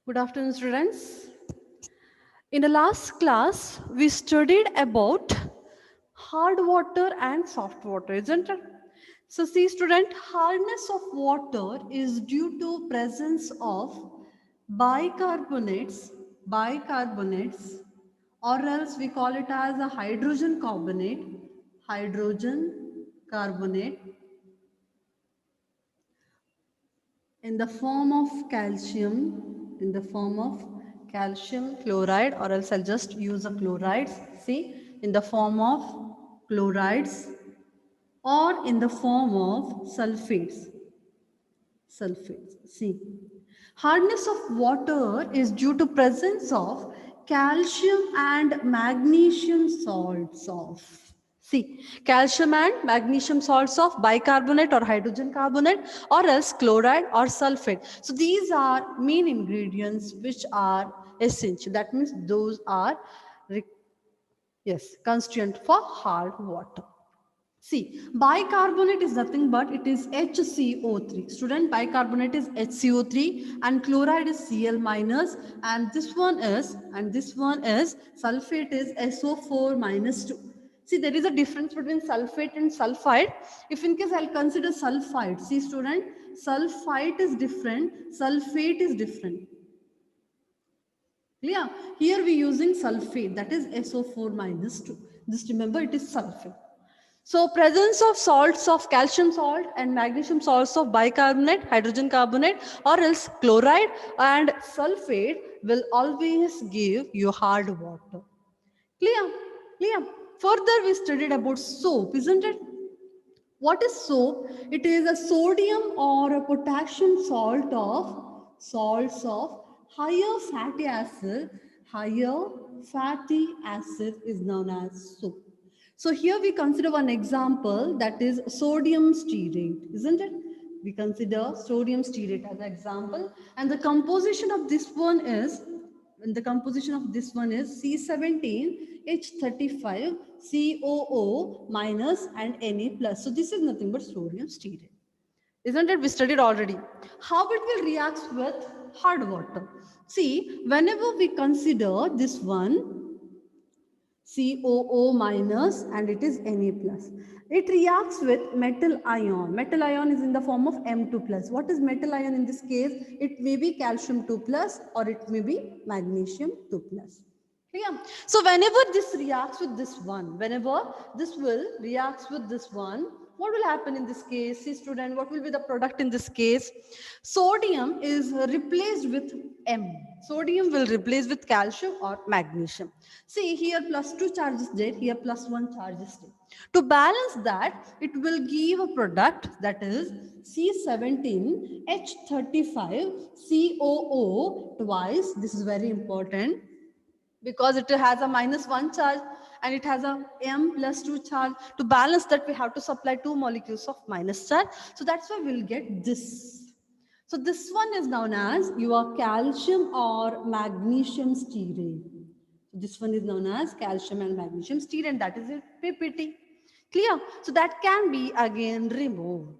Good afternoon, students. In the last class, we studied about hard water and soft water, isn't it? So, see, student, hardness of water is due to presence of bicarbonates, or else we call it as a hydrogen carbonate in the form of calcium chloride, or else I'll just use a chlorides, see, in the form of chlorides or in the form of sulfates. See, hardness of water is due to presence of calcium and magnesium salts of. See, calcium and magnesium salts of bicarbonate or hydrogen carbonate, or else chloride or sulfate. So these are main ingredients which are essential. That means those are constituent for hard water. See, bicarbonate is nothing but it is HCO3. Student, bicarbonate is HCO3 and chloride is Cl minus, and this one is sulfate is SO4 minus 2. See, there is a difference between sulfate and sulfide. If in case I'll consider sulfide, see student, sulfite is different, sulfate is different. Clear? Here we using sulfate, that is SO4 minus 2. Just remember it is sulfate. So presence of salts of calcium salt and magnesium salts of bicarbonate, hydrogen carbonate, or else chloride and sulfate will always give you hard water. Clear? Clear? Further we studied about soap, isn't it? What is soap? It is a sodium or a potassium salts of higher fatty acid is known as soap. So here we consider one example, that is sodium stearate, isn't it? We consider sodium stearate as an example, and the composition of this one is C17H35 COO minus and Na plus. So this is nothing but sodium stearate. Isn't it? We studied already. How it will react with hard water. See, whenever we consider this one, COO minus and it is Na plus. It reacts with metal ion. Metal ion is in the form of M2 plus. What is metal ion in this case? It may be calcium 2 plus or it may be magnesium 2 plus. Clear? So whenever this reacts with this one, what will happen in this case? See student, what will be the product in this case? Sodium is replaced with M. Sodium will replace with calcium or magnesium. See here plus 2 charges there, here plus 1 charge is there. To balance that, it will give a product that is C17H35 COO twice. This is very important because it has a minus 1 charge and it has a M plus 2 charge. To balance that, we have to supply 2 molecules of minus charge. So that's why we'll get this. So this one is known as your calcium or magnesium stearate. So this one is known as calcium and magnesium stearate, and that is a PPT. Clear? So that can be again removed.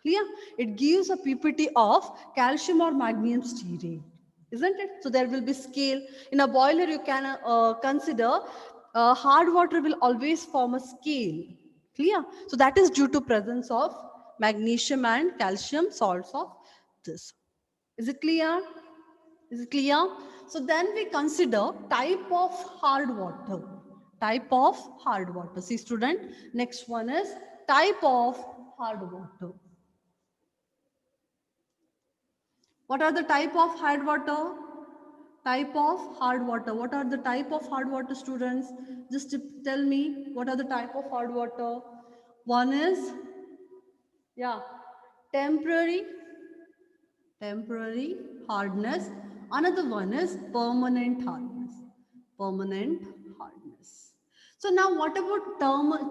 Clear? It gives a PPT of calcium or magnesium stearate, isn't it? So there will be scale. In a boiler, you can consider hard water will always form a scale. Clear? So that is due to presence of magnesium and calcium salts of this. Is it clear? Is it clear? So then we consider type of hard water. Type of hard water. See student, next one is type of hard water. What are the type of hard water? Type of hard water. What are the type of hard water, students? Just tell me what are the type of hard water. One is, temporary hardness. Another one is permanent hardness. So now what about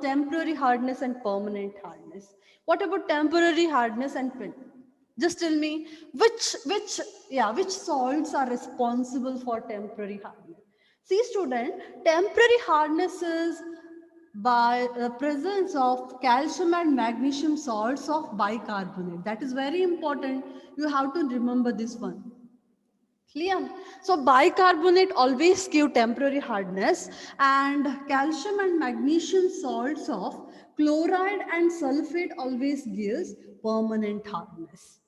temporary hardness and permanent hardness? What about temporary hardness and just tell me which salts are responsible for temporary hardness. See student, temporary hardness is by the presence of calcium and magnesium salts of bicarbonate. That is very important. You have to remember this one. Clear? So bicarbonate always give temporary hardness, and calcium and magnesium salts of chloride and sulfate always gives permanent hardness.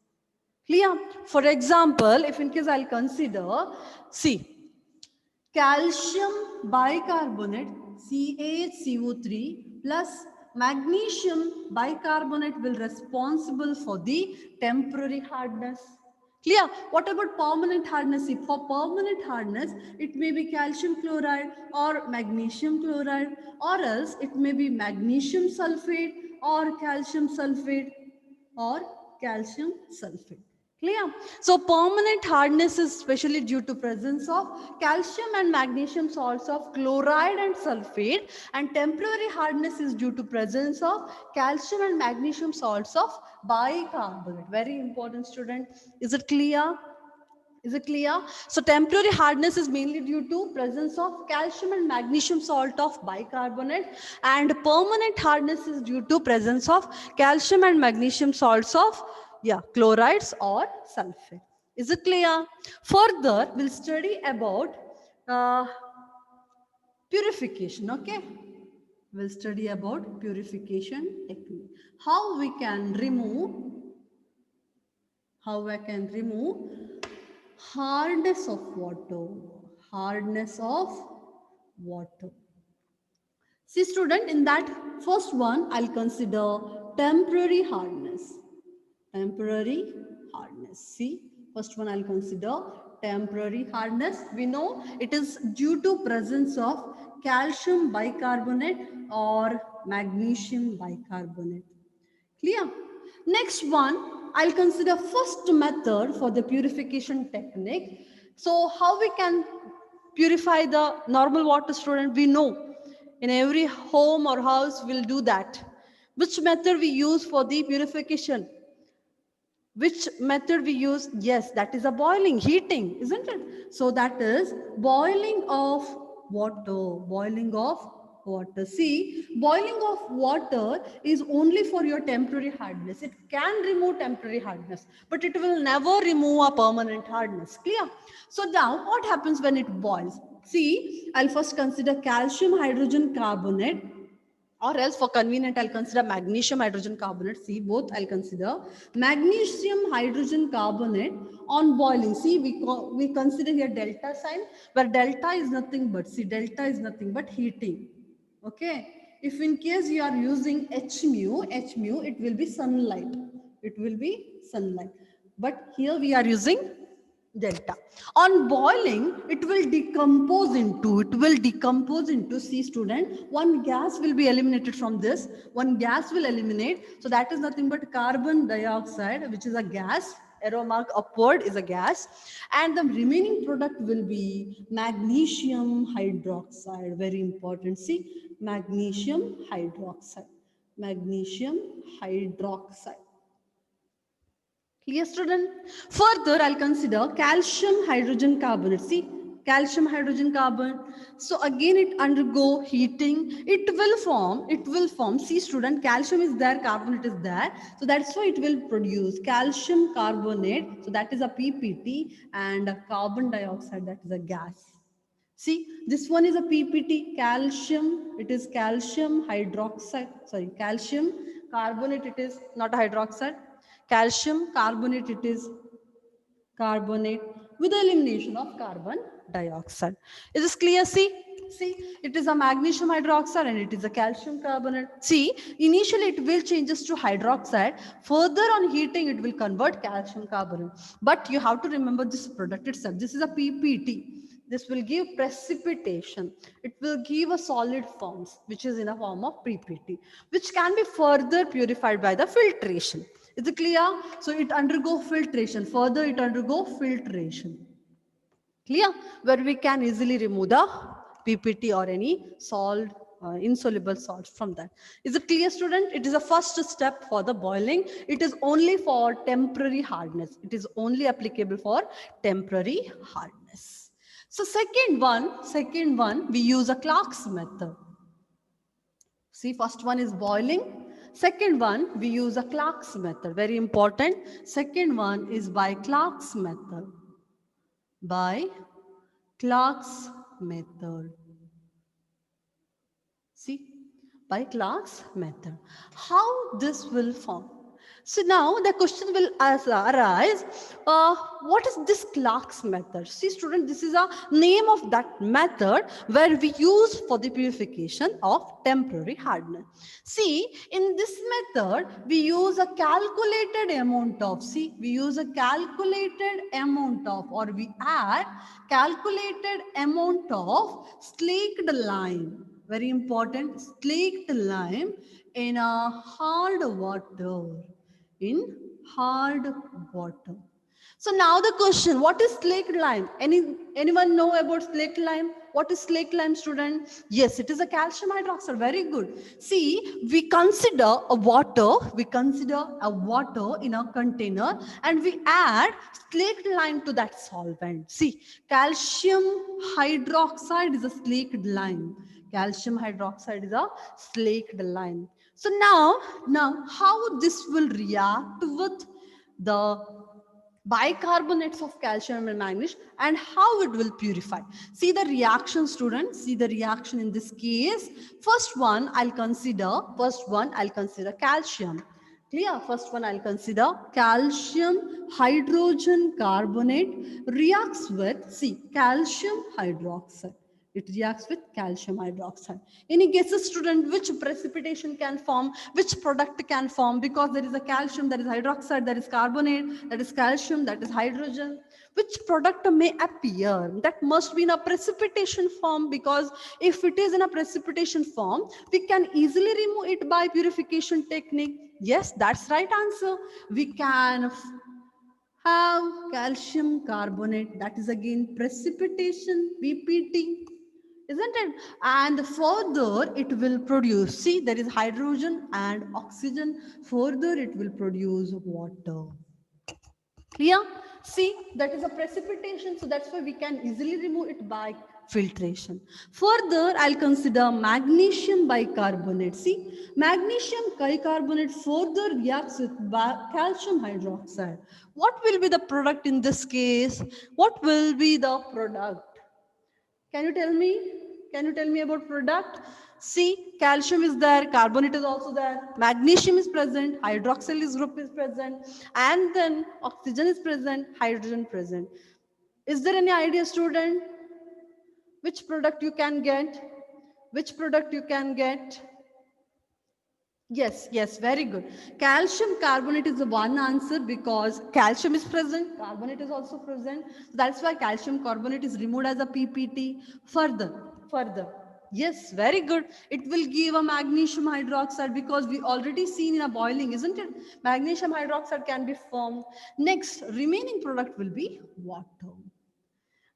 Clear? For example, if in case I'll consider, see, calcium bicarbonate CaHCO3 plus magnesium bicarbonate will responsible for the temporary hardness. Clear? What about permanent hardness? See, for permanent hardness, it may be calcium chloride or magnesium chloride, or else it may be magnesium sulfate or calcium sulfate or calcium sulfate. Clear? So permanent hardness is especially due to presence of calcium and magnesium salts of chloride and sulfate, and temporary hardness is due to presence of calcium and magnesium salts of bicarbonate. Very important, student. Is it clear? Is it clear? So temporary hardness is mainly due to presence of calcium and magnesium salt of bicarbonate, and permanent hardness is due to presence of calcium and magnesium salts of chlorides or sulfate. Is it clear? Further, we'll study about purification. Okay, we'll study about purification technique. How I can remove hardness of water. Hardness of water. See, student, in that first one, I'll consider temporary hardness. Temporary hardness. See, first one I'll consider temporary hardness. We know it is due to presence of calcium bicarbonate or magnesium bicarbonate. Clear? Next one, I'll consider first method for the purification technique. So how we can purify the normal water, student? We know in every home or house we'll do that. Which method we use for the purification? Which method we use? Yes, that is a boiling, heating, isn't it? So that is boiling of water. Boiling of water. See, boiling of water is only for your temporary hardness. It can remove temporary hardness, but it will never remove a permanent hardness. Clear? So now what happens when it boils? See, I'll first consider calcium hydrogen carbonate, or else for convenient I'll consider magnesium hydrogen carbonate. See, both I'll consider magnesium hydrogen carbonate on boiling. See, we consider here delta sign, where delta is nothing but, see, delta is nothing but heating. Okay, if in case you are using h mu, it will be sunlight. It will be sunlight, but here we are using delta. On boiling, it will decompose into, see, student, one gas will be eliminated from this, one gas will eliminate. So that is nothing but carbon dioxide, which is a gas. Arrow mark upward is a gas, and the remaining product will be magnesium hydroxide. Very important. See, magnesium hydroxide. Clear, student? Further, I'll consider calcium hydrogen carbonate. See, calcium hydrogen carbonate. So again, it undergo heating. It will form. See, student, calcium is there, carbonate is there. So that's why it will produce calcium carbonate. So that is a PPT, and carbon dioxide, that is a gas. See, this one is a PPT, calcium, it is calcium hydroxide, sorry, calcium carbonate, it is not a hydroxide. Calcium carbonate, it is carbonate with the elimination of carbon dioxide. Is this clear? See, it is a magnesium hydroxide and it is a calcium carbonate. See, initially it will changes to hydroxide. Further on heating, it will convert calcium carbonate. But you have to remember this product itself. This is a PPT. This will give precipitation. It will give a solid forms, which is in a form of PPT, which can be further purified by the filtration. Is it clear? So it undergo filtration. Further, it undergo filtration. Clear? Where we can easily remove the PPT or any salt, insoluble salts from that. Is it clear, student? It is a first step for the boiling. It is only for temporary hardness. It is only applicable for temporary hardness. So second one, we use a Clark's method. See, first one is boiling. Second one, we use a Clark's method. Very important. Second one is by Clark's method. by Clark's method. See, by Clark's method. How this will form? So now the question will arise, what is this Clark's method? See student, this is a name of that method where we use for the purification of temporary hardness. See, in this method, we use a calculated amount of, or we add calculated amount of slaked lime. Very important, slaked lime in a hard water. In hard water. So now the question, what is slaked lime? Anyone know about slaked lime? What is slaked lime, student? Yes, it is a calcium hydroxide. Very good. See, we consider a water in a container and we add slaked lime to that solvent. See, calcium hydroxide is a slaked lime. Calcium hydroxide is a slaked lime. So now how this will react with the bicarbonates of calcium and manganese and how it will purify. See the reaction, students. See the reaction in this case. First one I'll consider calcium. Clear? First one I'll consider calcium hydrogen carbonate reacts with, see, calcium hydroxide. It reacts with calcium hydroxide. Any guesses, student, which precipitation can form, which product can form? Because there is a calcium, there is hydroxide, there is carbonate, that is calcium, that is hydrogen. Which product may appear? That must be in a precipitation form, because if it is in a precipitation form, we can easily remove it by purification technique. Yes, that's right answer. We can have calcium carbonate, that is again precipitation, PPT, isn't it? And further it will produce, see, there is hydrogen and oxygen, further it will produce water. Clear? See, that is a precipitation, so that's why we can easily remove it by filtration. Further, I'll consider magnesium bicarbonate. See, magnesium bicarbonate further reacts with calcium hydroxide. What will be the product in this case? What will be the product? Can you tell me? Can you tell me about product? See, calcium is there, carbonate is also there, magnesium is present, hydroxyl group is present, and then oxygen is present, hydrogen present. Is there any idea, student? Which product you can get? Which product you can get? Yes, very good. Calcium carbonate is the one answer because calcium is present, carbonate is also present. So that's why calcium carbonate is removed as a PPT. Further. Yes, very good. It will give a magnesium hydroxide because we already seen in a boiling, isn't it? Magnesium hydroxide can be formed. Next, remaining product will be water.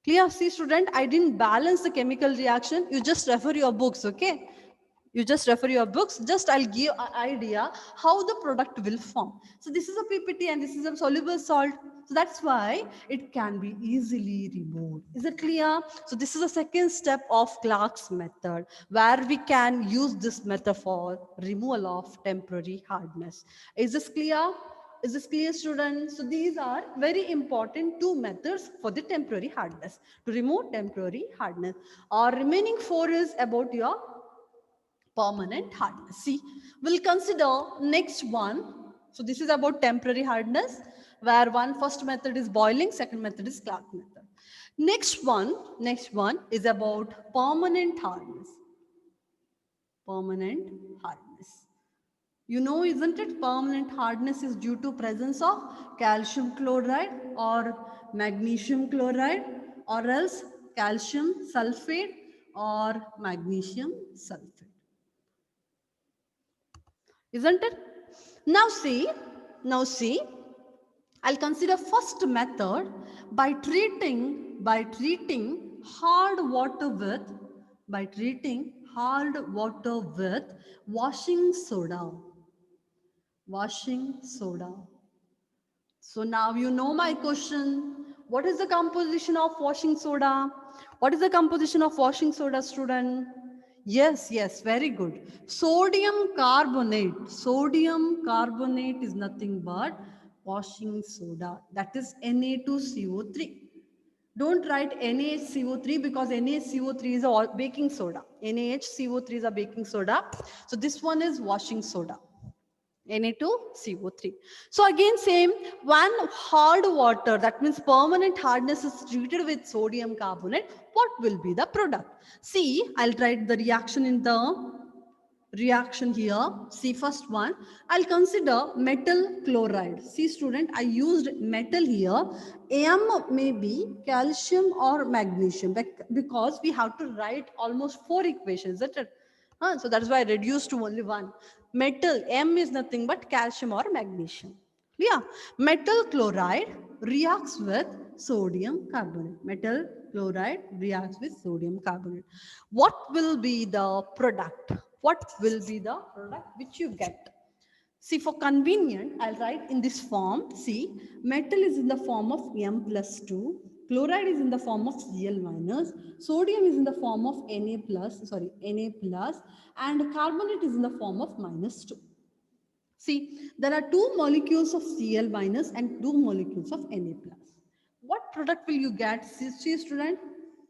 Clear? See, student, I didn't balance the chemical reaction. You just refer your books, okay? You just refer your books. Just I'll give an idea how the product will form. So this is a PPT and this is a soluble salt. So that's why it can be easily removed. Is it clear? So this is the second step of Clark's method where we can use this method for removal of temporary hardness. Is this clear? Is this clear, students? So these are very important two methods for the temporary hardness, to remove temporary hardness. Our remaining four is about your permanent hardness. See, we'll consider next one. So this is about temporary hardness, where first method is boiling, second method is Clark method. Next one is about permanent hardness. Permanent hardness. You know, isn't it? Permanent hardness is due to presence of calcium chloride or magnesium chloride, or else calcium sulfate or magnesium sulfate. Isn't it? Now see, I'll consider first method by treating hard water with washing soda. So now you know my question. What is the composition of washing soda? What is the composition of washing soda, student? Yes, very good. Sodium carbonate. Sodium carbonate is nothing but washing soda. That is Na2CO3. Don't write NaHCO3 because NaHCO3 is a baking soda. NaHCO3 is a baking soda. So this one is washing soda. Na2CO3. So again same, one hard water, that means permanent hardness, is treated with sodium carbonate. What will be the product? See, I'll write the reaction in the reaction here. See, first one, I'll consider metal chloride. See student, I used metal here. M may be calcium or magnesium, because we have to write almost 4 equations, isn't it? So that's why I reduced to only one. Metal, M is nothing but calcium or magnesium. Yeah, metal chloride reacts with sodium carbonate. Metal chloride reacts with sodium carbonate. What will be the product? What will be the product which you get? See, for convenient, I'll write in this form. See, metal is in the form of M plus 2, chloride is in the form of Cl minus, sodium is in the form of Na plus, and carbonate is in the form of minus 2. See, there are 2 molecules of Cl minus and 2 molecules of Na plus. What product will you get? See student,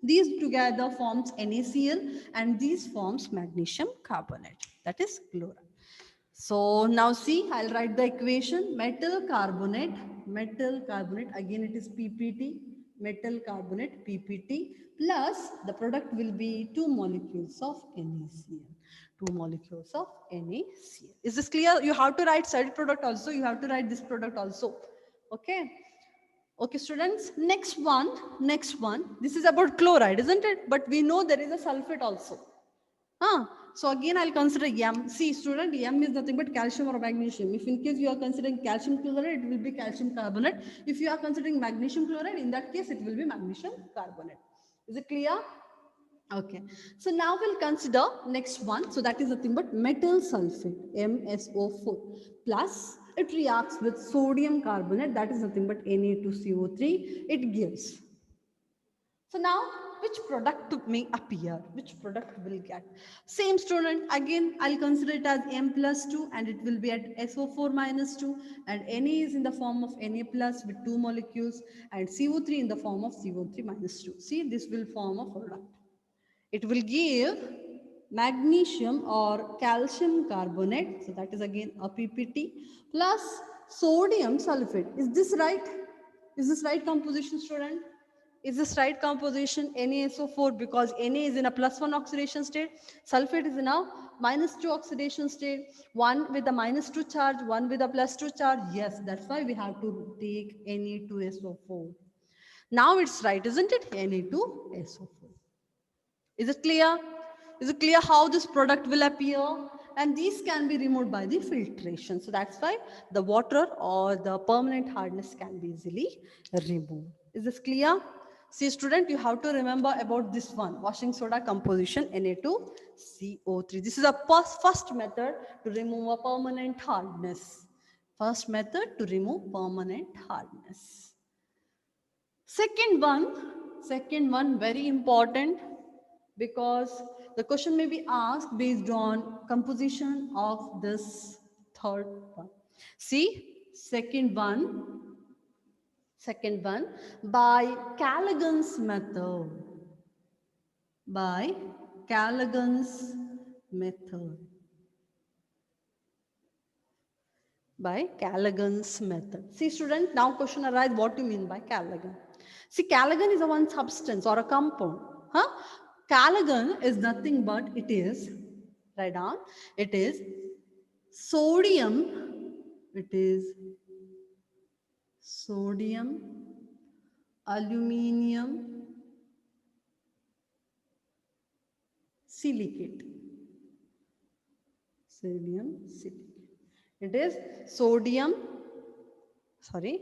these together forms NaCl and these forms magnesium carbonate, that is chloride. So now see, I'll write the equation. Metal carbonate, again it is PPT, metal carbonate, PPT, plus the product will be 2 molecules of NaCl. 2 molecules of NaCl. Is this clear? You have to write side product also, you have to write this product also. Okay. Okay, students, next one. This is about chloride, isn't it? But we know there is a sulfate also. So again, I'll consider M. See, student, M is nothing but calcium or magnesium. If in case you are considering calcium chloride, it will be calcium carbonate. If you are considering magnesium chloride, in that case, it will be magnesium carbonate. Is it clear? Okay. So now we'll consider next one. So that is nothing but metal sulfate, MSO4, plus it reacts with sodium carbonate, that is nothing but Na2CO3. It gives. So now, which product may appear? Which product will get? Same student, again, I'll consider it as M plus 2 and it will be at SO4 minus 2, and Na is in the form of Na plus with 2 molecules, and CO3 in the form of CO3 minus 2. See, this will form a product. It will give magnesium or calcium carbonate, so that is again a PPT, plus sodium sulfate. Is this right? Is this right composition, student? Is this right composition? NaSO4, because Na is in a +1 oxidation state, sulfate is in a -2 oxidation state, one with a -2 charge, one with a +2 charge. Yes, that's why we have to take Na2SO4. Now it's right, isn't it? Na2SO4. Is it clear? Is it clear how this product will appear? And these can be removed by the filtration. So that's why the water or the permanent hardness can be easily removed. Is this clear? See student, you have to remember about this one, washing soda composition Na2CO3. This is a first method to remove a permanent hardness. First method to remove permanent hardness. Second one very important, because the question may be asked based on composition of this third one. See, second one, by Callaghan's method. By Callaghan's method. By Callaghan's method. See student, now question arises, what do you mean by Callaghan? See, Callaghan is a one substance or a compound. Callaghan is nothing but it is, write down, it is sodium, aluminium silicate. It is sodium, sorry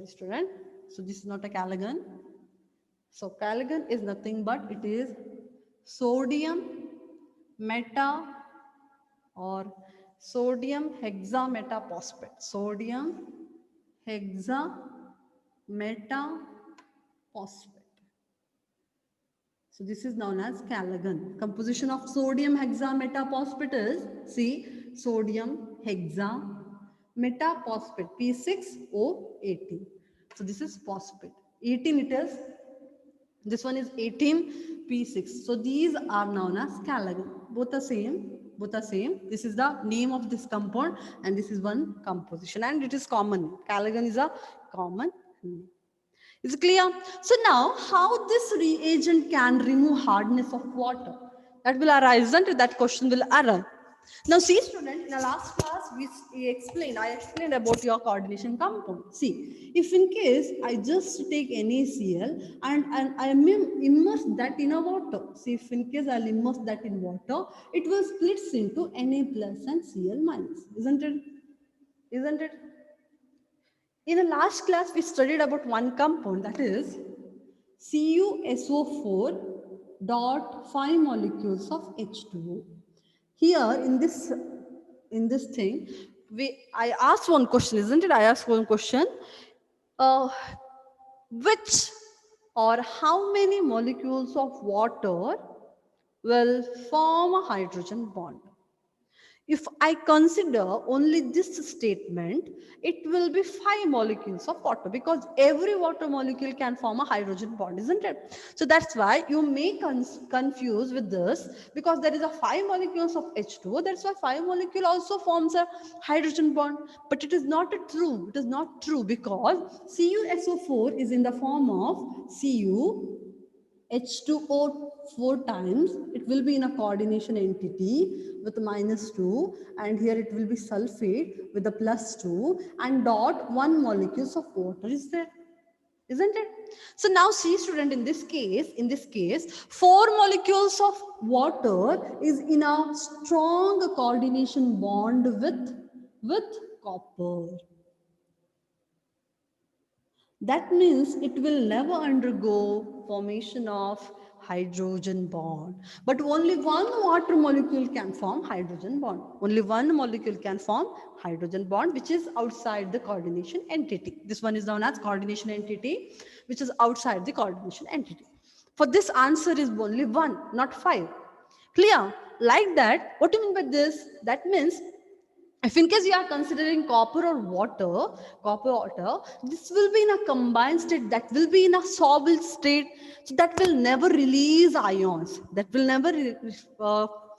student. So this is not a Callaghan. So Callaghan is nothing but it is sodium meta or sodium hexametaphosphate. Sodium hexametaphosphate. So this is known as Callaghan. Composition of sodium hexametaphosphate is, see, sodium hexametaphosphate, P6O18. So this is phosphate. 18 it is This one is 18p6. So these are known as calagen. Both are same. Both are same. This is the name of this compound, and this is one composition, and it is common. Calagen is a common name. Is it clear? So now, how this reagent can remove hardness of water? That will arise, isn't it? That question will arise. Now, see, student, in the last class, I explained about your coordination compound. See, if in case I just take NaCl and I immerse that in a water. See, if in case I'll immerse that in water, it will split into Na plus and Cl minus, isn't it? Isn't it? In the last class, we studied about one compound, that is CuSO4 dot 5 molecules of H2O. Here in this thing, I asked one question, isn't it? I asked one question. Which or how many molecules of water will form a hydrogen bond? If I consider only this statement, it will be 5 molecules of water, because every water molecule can form a hydrogen bond, isn't it? So that's why you may confuse with this, because there is a 5 molecules of H2O. That's why 5 molecule also forms a hydrogen bond. But it is not true. It is not true, because CuSO4 is in the form of Cu H2O 4 times. It will be in a coordination entity with -2, and here it will be sulfate with the +2, and dot 1 molecules of water is there, isn't it? So now see, student, in this case 4 molecules of water is in a strong coordination bond with copper. That means it will never undergo formation of hydrogen bond. But only one water molecule can form hydrogen bond. Only one molecule can form hydrogen bond, which is outside the coordination entity. This one is known as coordination entity, which is outside the coordination entity. For this, answer is only 1, not 5. Clear? Like that, what do you mean by this? That means if in case you are considering copper water, this will be in a combined state, that will be in a soluble state, so that will never release ions, that will never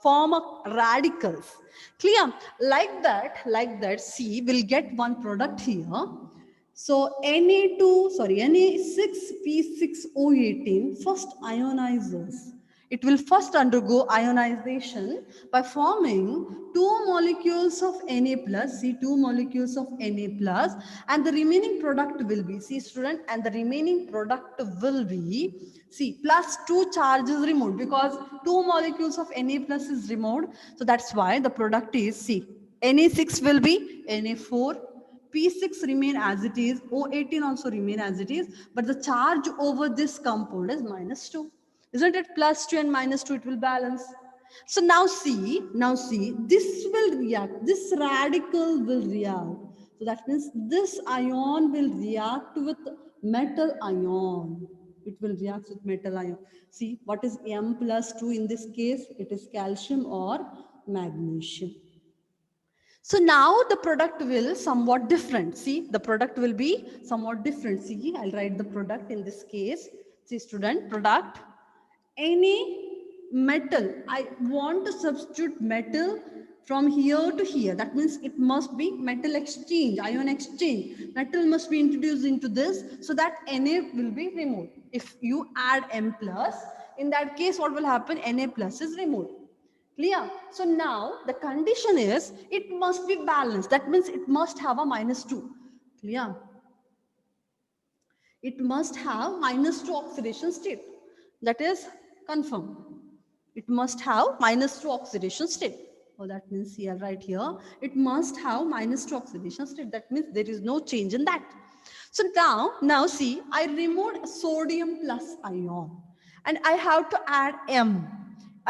form a radicals. Clear? Like that, see, we'll get one product here. So Na6P6O18 first ionizes. It will first undergo ionization by forming 2 molecules of Na plus, see, 2 molecules of Na plus, and the remaining product will be, see, student, and the remaining product will be, see, +2 charge is removed, because 2 molecules of Na plus is removed. So that's why the product is, see, Na6 will be Na4, P6 remain as it is, O18 also remain as it is, but the charge over this compound is -2. Isn't it? +2 and -2, it will balance. So now see, this will react, this radical will react. So that means this ion will react with metal ion. It will react with metal ion. See, what is M+2 in this case? It is calcium or magnesium. So now the product will somewhat different. See, the product will be somewhat different. See, I'll write the product in this case. See, student, product. Any metal, I want to substitute metal from here to here. That means it must be metal exchange, ion exchange. Metal must be introduced into this, so that Na will be removed. If you add M plus, in that case, what will happen? Na plus is removed. Clear? So now the condition is it must be balanced. That means it must have a -2. Clear? It must have -2 oxidation state. That is confirmed. It must have -2 oxidation state. Oh, that means here, right here, it must have -2 oxidation state. That means there is no change in that. So now see, I removed sodium plus ion, and I have to add M.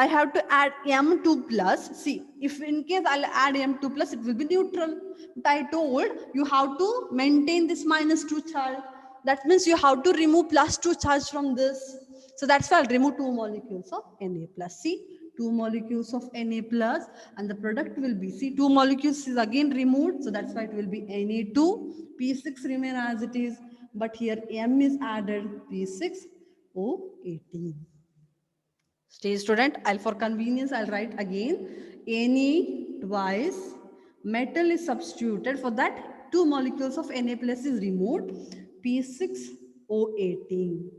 I have to add M2 plus. See, if in case I'll add M2 plus, it will be neutral. But I told you have to maintain this -2 charge. That means you have to remove +2 charge from this. So that's why I'll remove 2 molecules of Na plus. See, 2 molecules of Na plus, and the product will be, see, 2 molecules is again removed. So that's why it will be Na2. P6 remain as it is, but here M is added, P6. O18. Stay student, for convenience, I'll write again. Na twice, metal is substituted. For that, two molecules of Na plus is removed. P6O18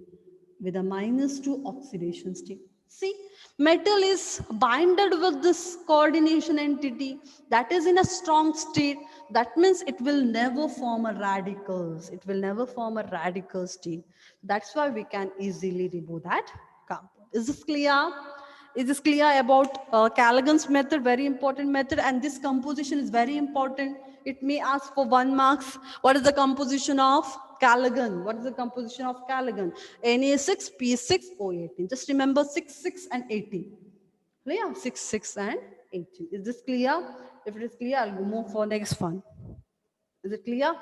with a -2 oxidation state. See, metal is binded with this coordination entity that is in a strong state. That means it will never form a radicals. It will never form a radical state. That's why we can easily remove that compound. Is this clear? Is this clear about Callaghan's method? Very important method, and this composition is very important. It may ask for 1 marks. What is the composition of Callaghan? What is the composition of Callaghan? Na6, P6O18. Just remember 6, 6 and 18. Clear? 6, 6 and 18. Is this clear? If it is clear, I'll move for next one. Is it clear?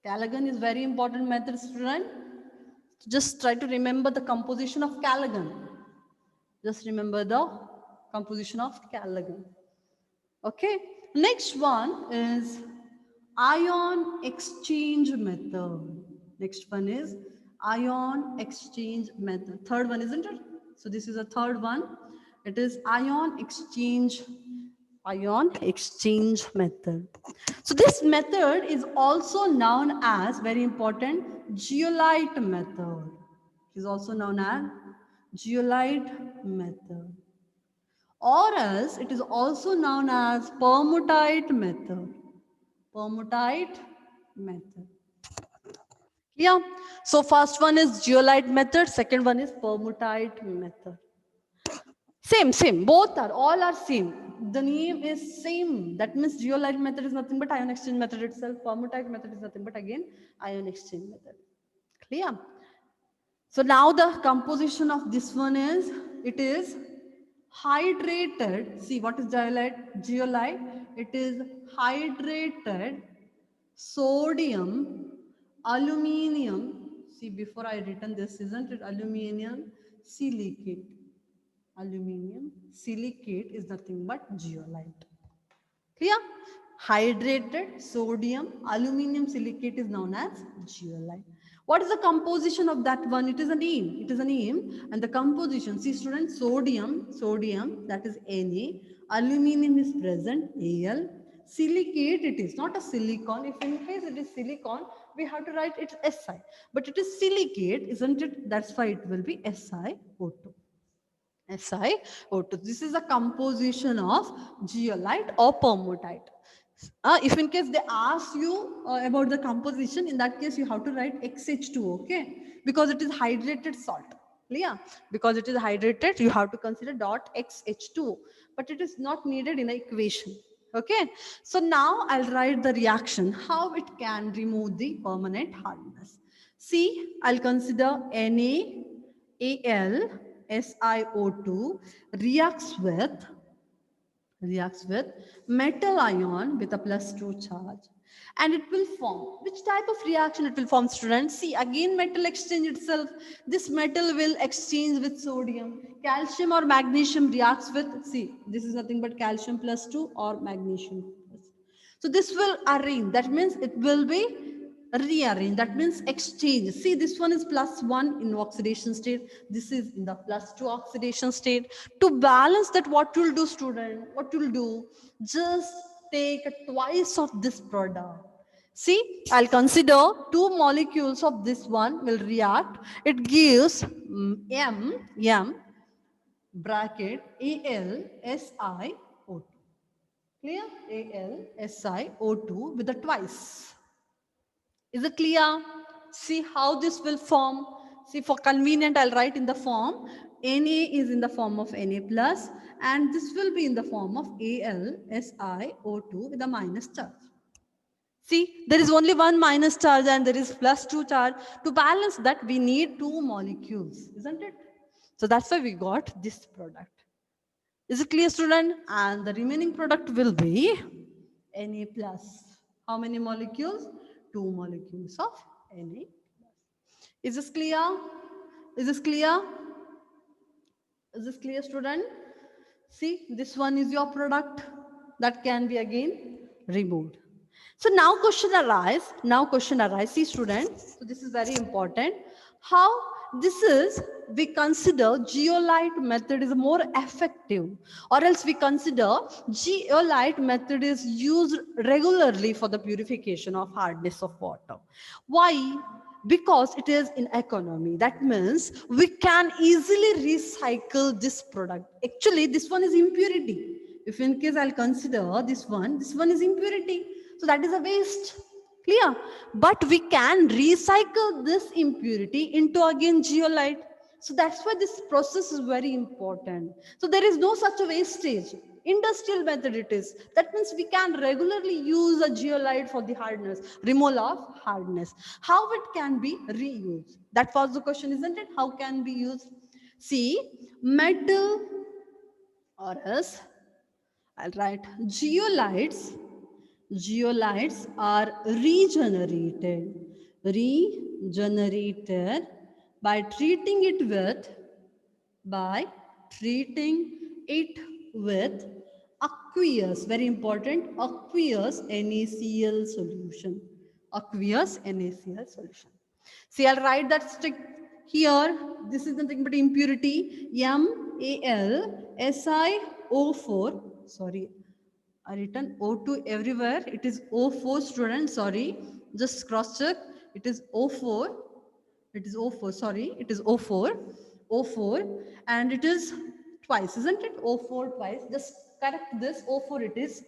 Callaghan is very important method, student. Just try to remember the composition of Callaghan. Just remember the composition of Callaghan. Okay. Next one is ion exchange method. Next one is ion exchange method. Third one, isn't it? So this is a third one. It is ion exchange method. So this method is also known as, very important, zeolite method. It is also known as zeolite method. Or else it is also known as permuttite method. Permuttite method. Yeah. So first one is zeolite method, second one is permuttite method. Same. Both are, all are same. The name is same. That means zeolite method is nothing but ion exchange method itself. Permuttite method is nothing but again ion exchange method. Clear? So now the composition of this one is, it is hydrated. See, what is zeolite? It is hydrated sodium, aluminium. See, before I written this, isn't it? Aluminium silicate. Aluminium silicate is nothing but zeolite. Clear? Hydrated sodium aluminium silicate is known as zeolite. What is the composition of that one? It is a name. It is a name. And the composition, see students, sodium, that is Na. Aluminium is present, Al. Silicate, it is not a silicon. If in case it is silicon, we have to write it Si. But it is silicate, isn't it? That's why it will be SiO2. SiO2. This is a composition of zeolite or permuttite. If in case they ask you about the composition, in that case you have to write XH2, okay? Because it is hydrated salt. Clear? Because it is hydrated, you have to consider dot XH2, but it is not needed in the equation. Okay, so now I'll write the reaction, how it can remove the permanent hardness. See, I'll consider NaAl SiO2 reacts with metal ion with a +2 charge, and it will form, which type of reaction it will form, students? See, again metal exchange itself. This metal will exchange with sodium. Calcium or magnesium reacts with, see, this is nothing but calcium +2 or magnesium plus. So this will arrange, that means it will be rearrange, that means exchange. See, this one is +1 in oxidation state, this is in the +2 oxidation state. To balance that, what you'll do, student, what you'll do, just take twice of this product. See, I'll consider two molecules of this one will react. It gives M bracket AlSiO2. Clear? AlSiO2 with the twice. Is it clear? See how this will form. See, for convenient, I'll write in the form. Na is in the form of Na plus, and this will be in the form of AlSiO2 with a minus charge. See, there is only one minus charge and there is +2 charge. To balance that, we need two molecules, isn't it? So that's why we got this product. Is it clear, student? And the remaining product will be Na plus. How many molecules? Two molecules of Na. Is this clear? Is this clear? Is this clear, student? See, this one is your product that can be again removed. So now question arise. See students, so this is very important. How this is, we consider geolite method is more effective, or else we consider geolite method is used regularly for the purification of hardness of water. Why? Because it is in economy. That means we can easily recycle this product. Actually, this one is impurity. If in case I'll consider this one is impurity. So that is a waste. Clear? But we can recycle this impurity into again geolite. So that's why this process is very important. So there is no such a wastage. Industrial method it is. That means we can regularly use a geolite for the hardness, removal of hardness. How it can be reused? That was the question, isn't it? How can be used? See, metal, or else I'll write geolites. Geolites are regenerated by treating it with aqueous, very important, aqueous NaCl solution. Aqueous NaCl solution. See, I'll write that stick here. This is nothing but impurity, MAlSiO4. Sorry, I written O2 everywhere. It is O4, student. Sorry, just cross check. It is O4. It is O4. Sorry, it is O4. O4, and it is twice, isn't it? O4 twice. Just correct this. O4 it is.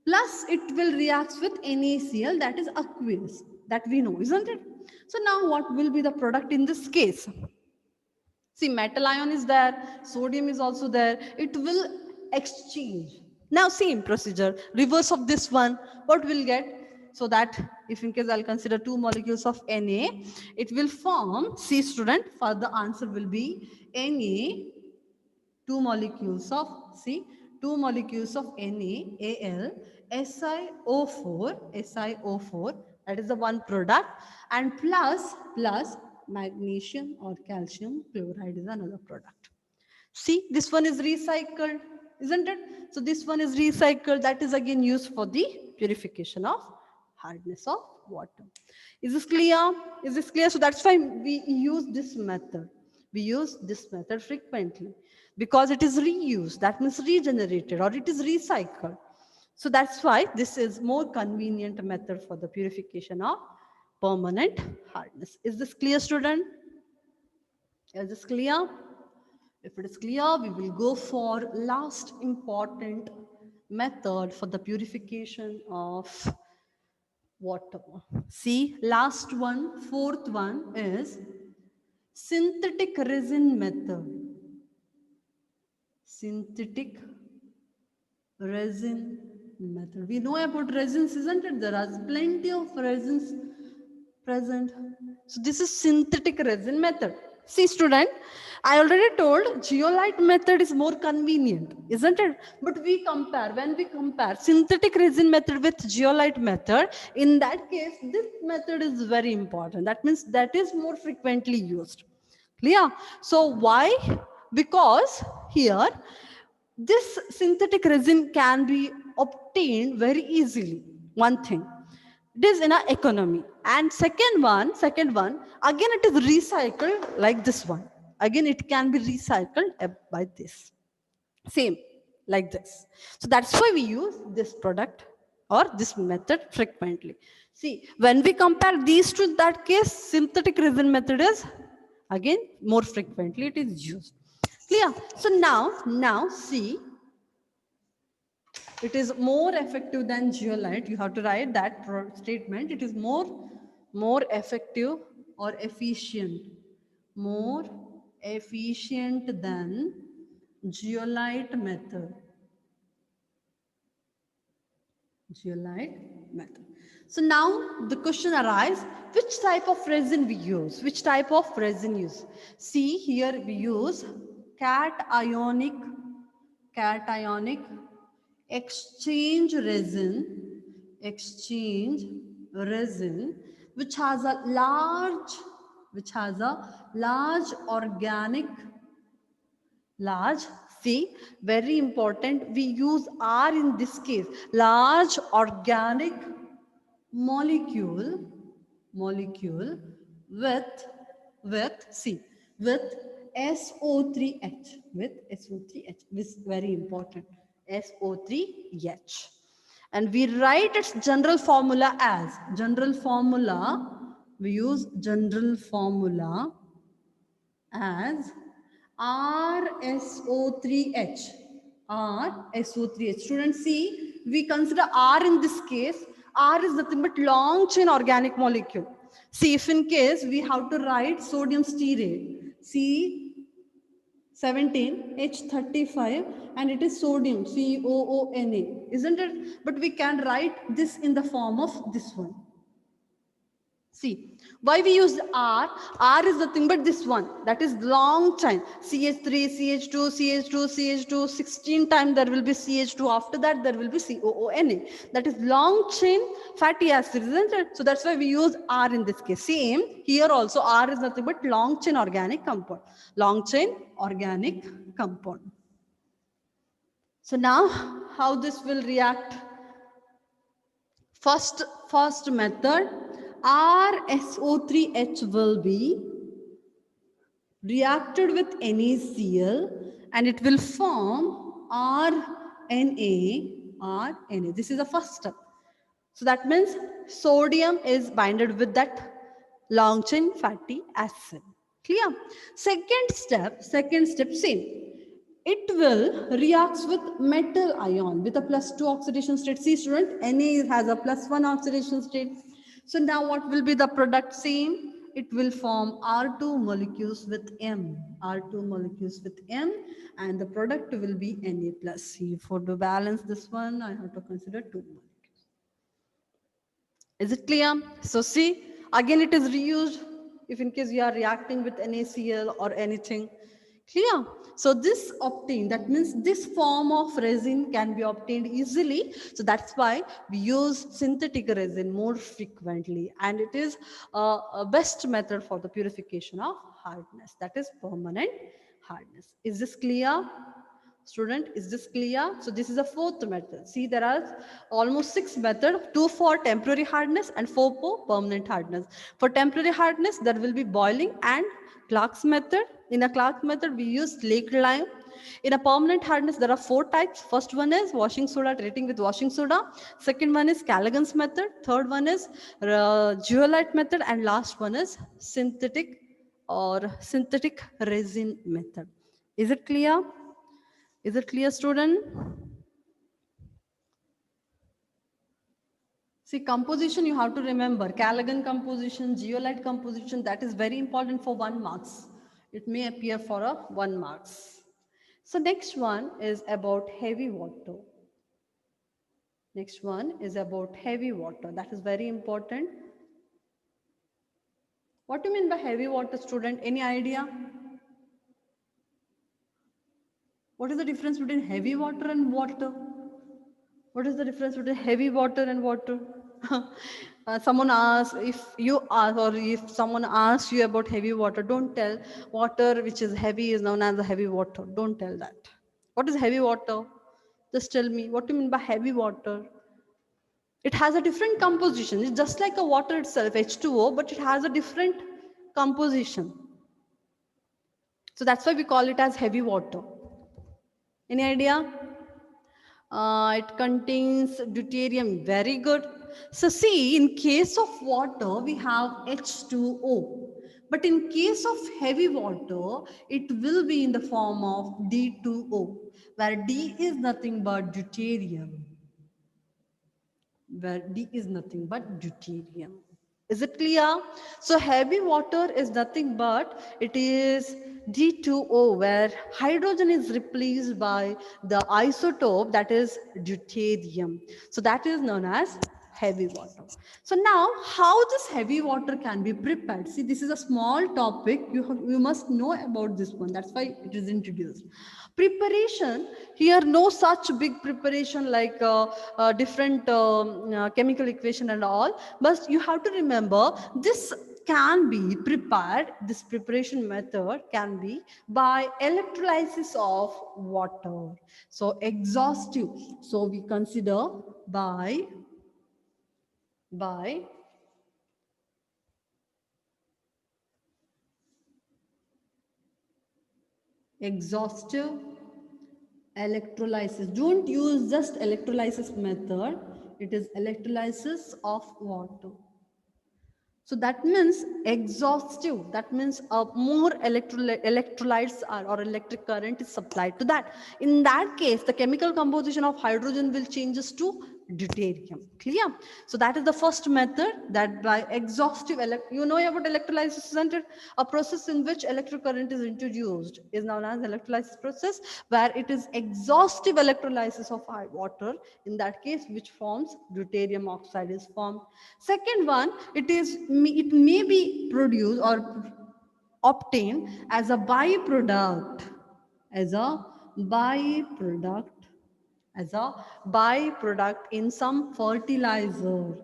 Plus, it will react with NaCl, that is aqueous. That we know, isn't it? So now, what will be the product in this case? See, metal ion is there, sodium is also there. It will exchange. Now, same procedure, reverse of this one, what we'll get? So that if in case I'll consider two molecules of Na, it will form, see student, for the answer will be Na, two molecules of, see, two molecules of NaAl, SiO4, that is the one product, and plus magnesium or calcium chloride is another product. See, this one is recycled, isn't it? So this one is recycled, that is again used for the purification of hardness of water. Is this clear? Is this clear? So that's why we use this method. We use this method frequently because it is reused, that means regenerated, or it is recycled. So that's why this is more convenient method for the purification of permanent hardness. Is this clear, student? Is this clear? If it is clear, we will go for last important method for the purification of water. See, last one, fourth one is synthetic resin method. Synthetic resin method. We know about resins, isn't it? There are plenty of resins present. So this is synthetic resin method. See, student, I already told geolite method is more convenient, isn't it? But when we compare synthetic resin method with geolite method, in that case, this method is very important. That means that is more frequently used. Clear? So why? Because here, this synthetic resin can be obtained very easily. One thing, it is in an economy. And second one, again it is recycled like this one. Again it can be recycled by this. Same, like this. So that's why we use this product or this method frequently. See, when we compare these two, that case, synthetic resin method is again more frequently it is used. Clear? So now see, it is more effective than geolite. You have to write that statement. It is more effective or efficient. More efficient than geolite method. Geolite method. So now the question arises, which type of resin we use? Which type of resin use? See, here we use cationic exchange resin, which has a large organic, see, very important, we use R in this case, large organic molecule with SO3H, this is very important, SO3H. And we write its general formula as, we use general formula as RSO3H. RSO3H. Students, see, we consider R in this case. R is nothing but long chain organic molecule. See, if in case we have to write sodium stearate, C17H35, and it is sodium, COONA, isn't it? But we can write this in the form of this one. See, why we use R? R is nothing but this one. That is long chain. CH3, CH2, CH2, CH2, 16 times there will be CH2. After that, there will be COONA. That is long chain fatty acid, isn't it? So that's why we use R in this case. Same, here also R is nothing but long chain organic compound. Long chain organic compound. So now, how this will react? First method, RSO3H will be reacted with NaCl and it will form RNA. This is the first step. So that means sodium is binded with that long chain fatty acid. Clear? Second step, same. It will reacts with metal ion with a +2 oxidation state. See, student, Na has a +1 oxidation state. So now what will be the product? Same. It will form R2 molecules with M. R2 molecules with M, and the product will be Na plus C. For to balance this one, I have to consider 2 molecules. Is it clear? So see, again it is reused if in case you are reacting with NaCl or anything. Clear? So this obtained, that means this form of resin can be obtained easily. So that's why we use synthetic resin more frequently. And it is a best method for the purification of hardness. That is permanent hardness. Is this clear? Student, is this clear? So this is a fourth method. See, there are almost 6 methods, 2 for temporary hardness and 4 for permanent hardness. For temporary hardness, there will be boiling and Clark's method. In a Clark method, we use slaked lime. In a permanent hardness, there are 4 types. First one is washing soda, treating with washing soda. Second one is Callaghan's method. Third one is zeolite method. And last one is synthetic resin method. Is it clear? Is it clear, student? See, composition you have to remember. Callaghan composition, zeolite composition, that is very important for 1 marks. It may appear for a 1 marks. So next one is about heavy water. Next one is about heavy water. That is very important. What do you mean by heavy water, student? Any idea? What is the difference between heavy water and water? What is the difference between heavy water and water? Someone asks, if you ask or if someone asks you about heavy water, don't tell water which is heavy is known as a heavy water. Don't tell that. What is heavy water? Just tell me, what do you mean by heavy water? It has a different composition. It's just like a water itself, H2O, but it has a different composition. So that's why we call it as heavy water. Any idea? It contains deuterium. Very good. So see, in case of water, we have H2O. But in case of heavy water, it will be in the form of D2O, where D is nothing but deuterium. Where D is nothing but deuterium. Is it clear? So heavy water is nothing but it is D2O, where hydrogen is replaced by the isotope that is deuterium. So that is known as heavy water. So now how this heavy water can be prepared? See, this is a small topic. You must know about this one. That's why it is introduced. Preparation, here no such big preparation like different chemical equation and all, but you have to remember this can be prepared, this preparation method can be by electrolysis of water. So exhaustive, so we consider by by exhaustive electrolysis. Don't use just electrolysis method. It is electrolysis of water. So that means exhaustive. That means more electrolytes are or electric current is supplied to that. In that case, the chemical composition of hydrogen will changes to deuterium. Clear? So that is the first method, that by exhaustive you know about electrolysis, isn't it? A process in which electric current is introduced is known as electrolysis process, where it is exhaustive electrolysis of water. In that case, which forms deuterium oxide is formed. Second one, it may be produced or obtained as a byproduct, as a byproduct as a byproduct in some fertilizer,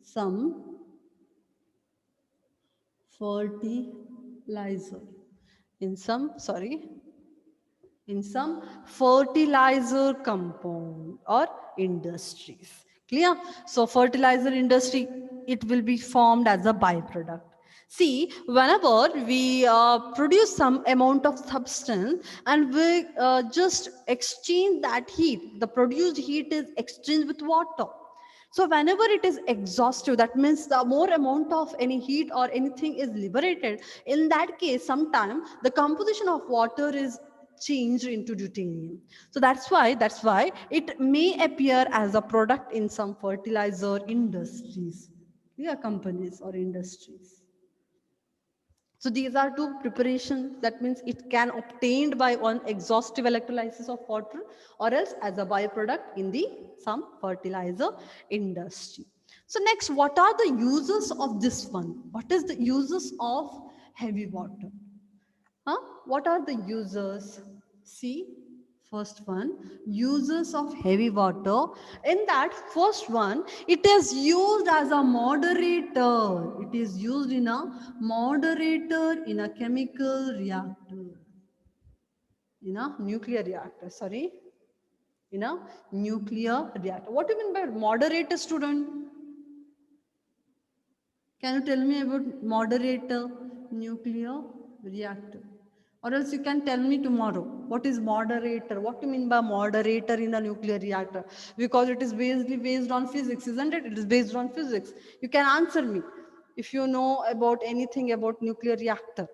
some fertilizer in some sorry in some fertilizer compound or industries. Clear? So fertilizer industry, it will be formed as a byproduct. See, whenever we produce some amount of substance and we just exchange that heat, the produced heat is exchanged with water. So whenever it is exhaustive, that means the more amount of any heat or anything is liberated. In that case, sometimes the composition of water is changed into deuterium. So that's why it may appear as a product in some fertilizer industries, yeah, companies or industries. So these are two preparations. That means it can obtained by one exhaustive electrolysis of water or else as a byproduct in the some fertilizer industry. So next, what are the uses of this one? What is the uses of heavy water? Huh? What are the uses? See, first one, uses of heavy water. In that first one, it is used as a moderator. It is used in a moderator in a chemical reactor. In a nuclear reactor, sorry. In a nuclear reactor. What do you mean by moderator, student? Can you tell me about moderator nuclear reactor? Or else you can tell me tomorrow, what is moderator? What do you mean by moderator in a nuclear reactor? Because it is based on physics, isn't it? It is based on physics. You can answer me if you know about anything about nuclear reactor.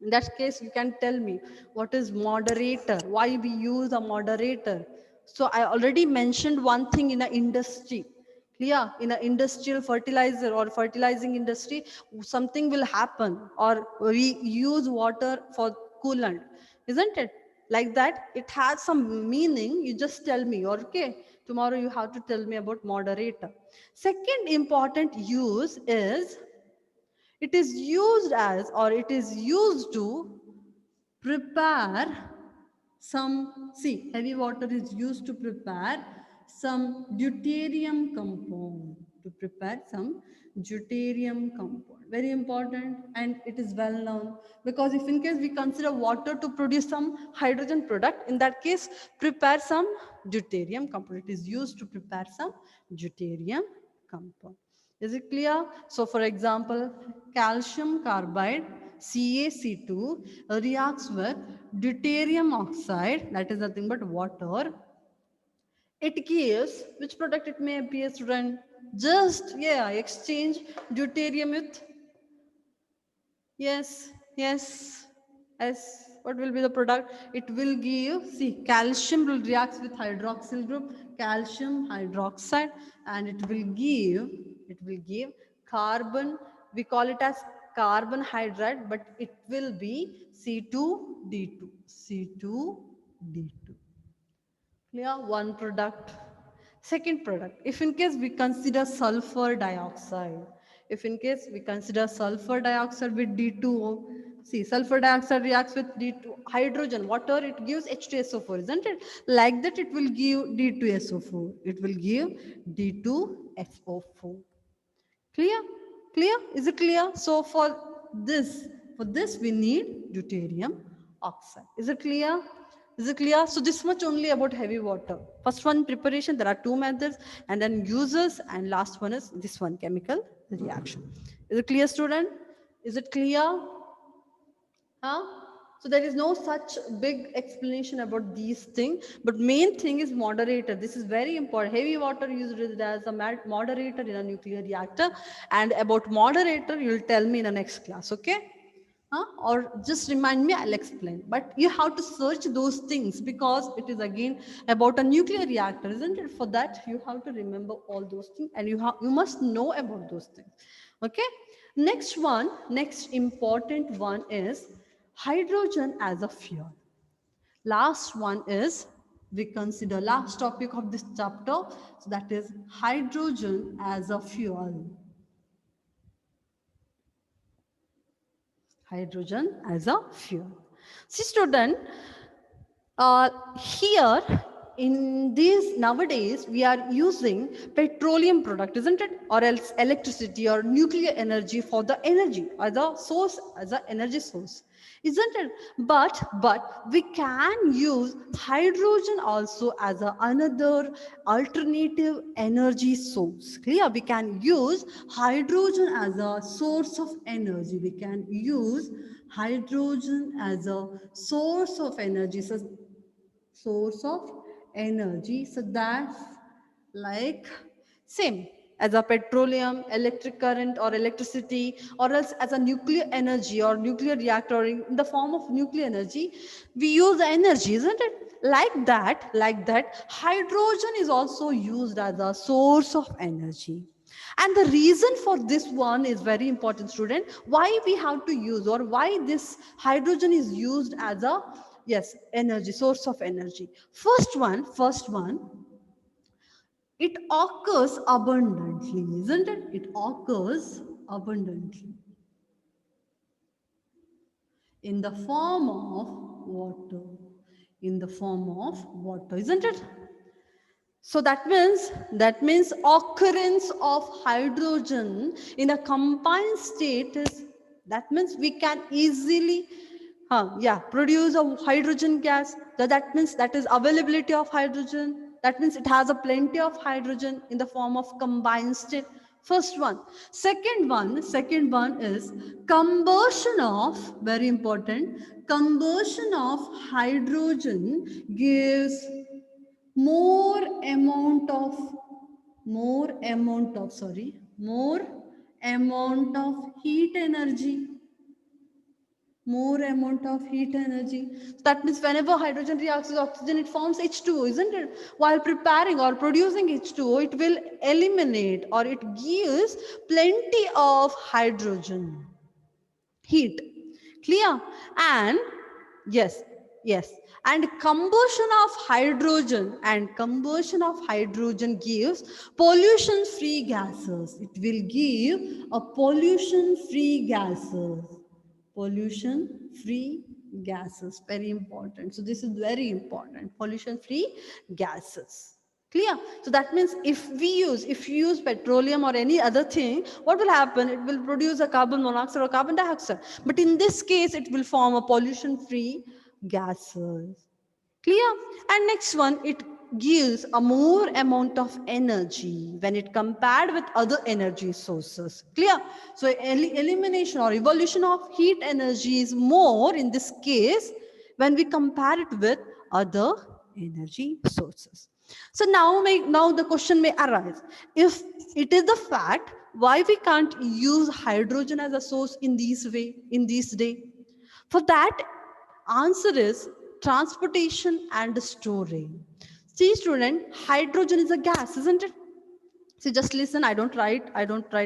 In that case, you can tell me what is moderator, why we use a moderator. So I already mentioned one thing in an industry. Clear? In an industrial fertilizer or fertilizing industry, something will happen or we use water for coolant, isn't it? Like that, it has some meaning. You just tell me, okay? Tomorrow you have to tell me about moderator. Second important use is it is used as or it is used to prepare some, see, heavy water is used to prepare some deuterium compound, to prepare some deuterium compound. Very important, and it is well known, because if in case we consider water to produce some hydrogen product, in that case prepare some deuterium compound. It is used to prepare some deuterium compound. Is it clear? So for example, calcium carbide CaC2 reacts with deuterium oxide, that is nothing but water. It gives, which product it may appear, student? Just, yeah, exchange deuterium with, yes, yes, yes. What will be the product? It will give, see, calcium will react with hydroxyl group, calcium hydroxide, and it will give carbon, we call it as carbon hydride, but it will be C2D2, C2D2. Clear? One product. Second product, if in case we consider sulfur dioxide, if in case we consider sulfur dioxide with D2O, see, sulfur dioxide reacts with D2 hydrogen, water, it gives H2SO4, isn't it? Like that, it will give D2SO4. It will give D2SO4. Clear? Clear? Is it clear? So for this we need deuterium oxide. Is it clear? Is it clear? So this much only about heavy water. First one, preparation, there are two methods, and then uses, and last one is this one, chemical reaction. Is it clear, student? Is it clear? Huh? So there is no such big explanation about these things, but main thing is moderator. This is very important. Heavy water used as a moderator in a nuclear reactor, and about moderator you'll tell me in the next class, okay? Huh? Or just remind me, I'll explain. But you have to search those things because it is again about a nuclear reactor, isn't it? For that, you have to remember all those things and you must know about those things. Okay? Next important one is hydrogen as a fuel. Last one is, we consider last topic of this chapter, so that is hydrogen as a fuel. Hydrogen as a fuel. See, student, here in these nowadays we are using petroleum product, isn't it, or else electricity or nuclear energy for the energy as a source, as an energy source, isn't it? But we can use hydrogen also as another alternative energy source. Clear? We can use hydrogen as a source of energy. We can use hydrogen as a source of energy. So source of energy. So that's like same as a petroleum, electric current or electricity, or else as a nuclear energy or nuclear reactor in the form of nuclear energy, we use the energy, isn't it? Like that, hydrogen is also used as a source of energy. And the reason for this one is very important, student. Why we have to use, or why this hydrogen is used as a, yes, energy, source of energy. First one, it occurs abundantly, isn't it? It occurs abundantly in the form of water. In the form of water, isn't it? So that means occurrence of hydrogen in a combined state is, that means we can easily produce a hydrogen gas. That means that is availability of hydrogen. That means it has a plenty of hydrogen in the form of combined state. First one. Second one is combustion of, very important, combustion of hydrogen gives more amount of heat energy. More amount of heat energy. So that means whenever hydrogen reacts with oxygen, it forms H2O, isn't it? While preparing or producing H2O, it will eliminate, or it gives plenty of hydrogen heat. Clear? And yes, and combustion of hydrogen gives pollution free gases. It will give a pollution free gases, very important. So this is very important, pollution free gases. Clear? So that means if you use petroleum or any other thing, what will happen? It will produce a carbon monoxide or carbon dioxide. But in this case, it will form a pollution-free gases. Clear? And next one, it gives a more amount of energy when it compared with other energy sources. Clear? So elimination or evolution of heat energy is more in this case when we compare it with other energy sources. So now the question may arise, if it is the fact, why we can't use hydrogen as a source in this day? For that, answer is transportation and storing. See, student, hydrogen is a gas, isn't it? So just listen, I don't write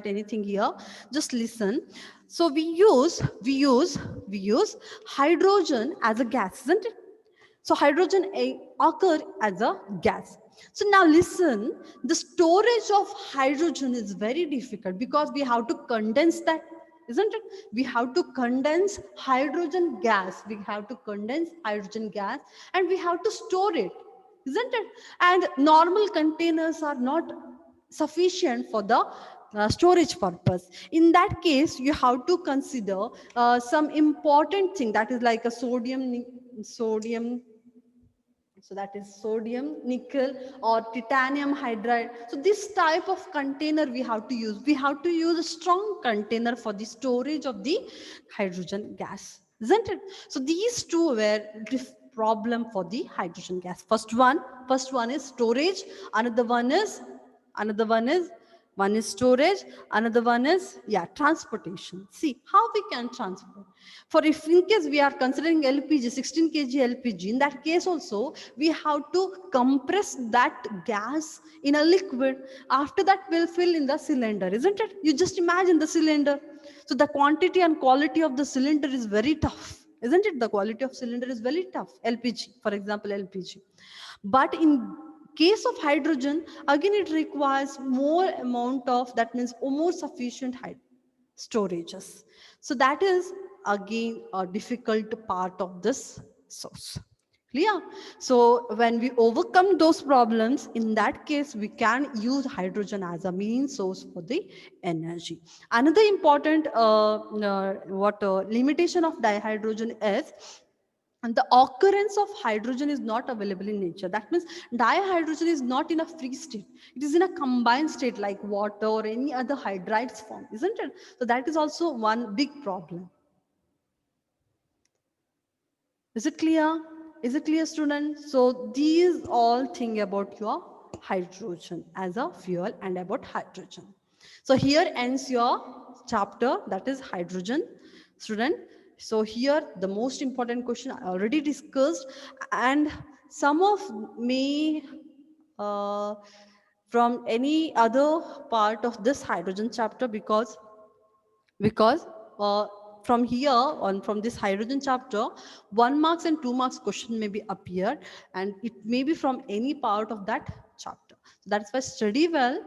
anything here. Just listen. So we use hydrogen as a gas, isn't it? So hydrogen occur as a gas. So now listen, the storage of hydrogen is very difficult because we have to condense that, isn't it? We have to condense hydrogen gas. And we have to store it, isn't it? And normal containers are not sufficient for the storage purpose. In that case, you have to consider some important thing, that is like a sodium So that is sodium, nickel, or titanium hydride. So this type of container we have to use. We have to use a strong container for the storage of the hydrogen gas, isn't it? So these two were problem for the hydrogen gas. First one is storage. Another one is storage, another one is transportation. See how we can transport. For if in case we are considering LPG, 16 kg LPG, in that case also we have to compress that gas in a liquid. After that we'll fill in the cylinder, isn't it? You just imagine the cylinder. So the quantity and quality of the cylinder is very tough, isn't it? The quality of cylinder is very tough. LPG, for example, LPG. But in case of hydrogen, again it requires more amount of, that means more sufficient storages. So that is again a difficult part of this source. Clear? So when we overcome those problems, in that case we can use hydrogen as a main source for the energy. Another important limitation of dihydrogen is, and the occurrence of hydrogen is not available in nature. That means dihydrogen is not in a free state. It is in a combined state like water or any other hydrides form, isn't it? So that is also one big problem. Is it clear? Is it clear, students? So these all thing about your hydrogen as a fuel and about hydrogen. So here ends your chapter, that is hydrogen, student. So here the most important question I already discussed, and some of may from any other part of this hydrogen chapter, because from here on, from this hydrogen chapter, 1 marks and 2 marks question may be appeared, and it may be from any part of that chapter. So that's why study well.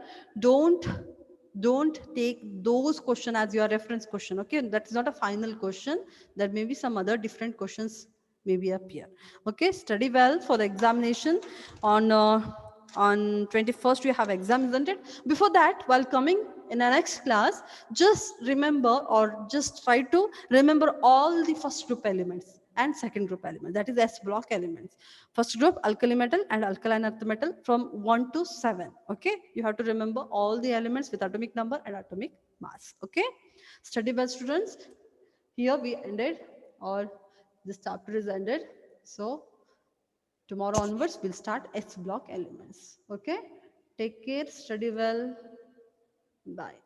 Don't take those question as your reference question. Okay, that's not a final question. There may be some other different questions maybe appear. Okay, study well for the examination. On 21st we have exam, isn't it? Before that, while coming in the next class, just remember, or just try to remember all the first group elements and second group elements, that is S block elements. First group, alkali metal and alkaline earth metal, from 1 to 7. Okay, you have to remember all the elements with atomic number and atomic mass. Okay, study well, students. Here we ended, or this chapter is ended. So tomorrow onwards we'll start S block elements. Okay, take care, study well, bye.